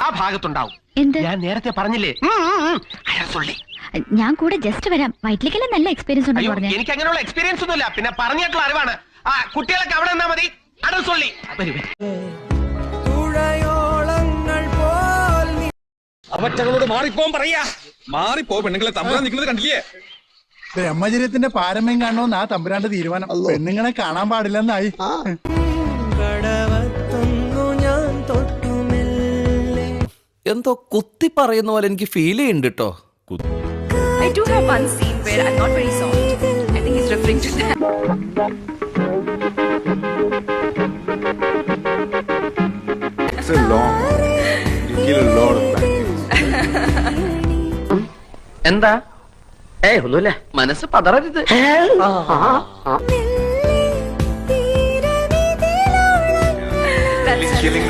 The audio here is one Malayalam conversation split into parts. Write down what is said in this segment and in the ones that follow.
ആ ഭാഗത്തുണ്ടാവും. എന്ത്? ഞാൻ നേരത്തെ പറഞ്ഞില്ലേ, അയാൾ സൊള്ളി. ഞാൻ കൂടെ ജസ്റ്റ് വരാം. വയറ്റിലേക്കെല്ലാം നല്ല എക്സ്പീരിയൻസ് ഉണ്ടെന്ന് പറഞ്ഞു. എനിക്ക് അങ്ങനെയുള്ള എക്സ്പീരിയൻസ് ഒന്നുമില്ല, പിന്നെ പറഞ്ഞേക്കുള്ള അറിവാണ്. ആ കുട്ടികളൊക്കെ അവിടെ നിന്നാ മതി. അടൽ സൊള്ളി. അവറ്റകളോട് മാറിപ്പോൻ പറയാ. മാറിപ്പോ, പെണ്ണുങ്ങളെ തമ്പുരാൻ നിൽക്കുന്നത് കണ്ടില്ലേ? ബ്രഹ്മചര്യത്തിന്റെ പാരമ്യം കാണണമെന്ന് ആ തമ്പുരാന്റെ തീരുമാനം. പെണ്ണുങ്ങളെ കാണാൻ പാടില്ലെന്നായി. എന്തോ കുത്തി പറയുന്ന പോലെ എനിക്ക് ഫീൽ ചെയ്യുന്നുണ്ട് കേട്ടോ. I do have one scene where I'm not very soft. I think he's referring to that. It's a long. You kill a lot of time. എന്താ? ഒന്നുമില്ല, മനസ്സ് പതറരുത്.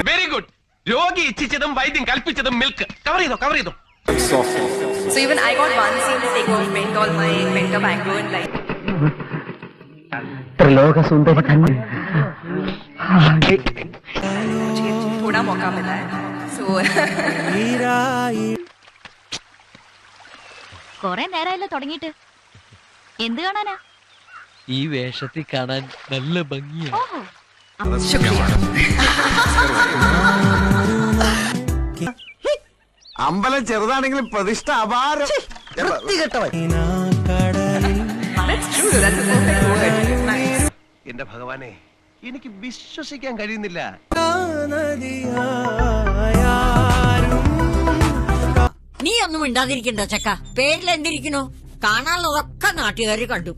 Very good. രോഗി ഇച്ഛിച്ചതും വൈദ്യം കൽപ്പിച്ചതും മിൽക്ക്. കവർ ചെയ്തോ. Soft. So even I got one scene to take off paint all my pent up anger and like. Trilok सुंदर कन्या. मुझे थोड़ा मौका मिला है. So. കൊറേ നേരമായല്ലോ തുടങ്ങിയിട്ട്. എന്ത് കാണാനാ? ഈ വേഷത്തിൽ കാണാൻ നല്ല ഭംഗിയാണ്. ഓഹോ, അമ്പലം ചെറുതാണെങ്കിലും പ്രതിഷ്ഠ അപാരം. That's true. That's a perfect word. Nice. എന്റെ ഭഗവാനെ, എനിക്ക് വിശ്വസിക്കാൻ കഴിയുന്നില്ല. നീ ഒന്നും മിണ്ടാതിരിക്കണ്ട ചക്ക. പേരിൽ എന്തിരിക്കണോ? കാണാനുള്ളതൊക്കെ നാട്ടുകാർ കണ്ടു.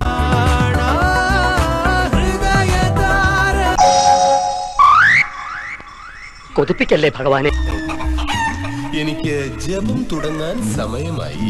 കൊതിപ്പിക്കല്ലേ ഭഗവാനെ. എനിക്ക് ജപം തുടങ്ങാൻ സമയമായി.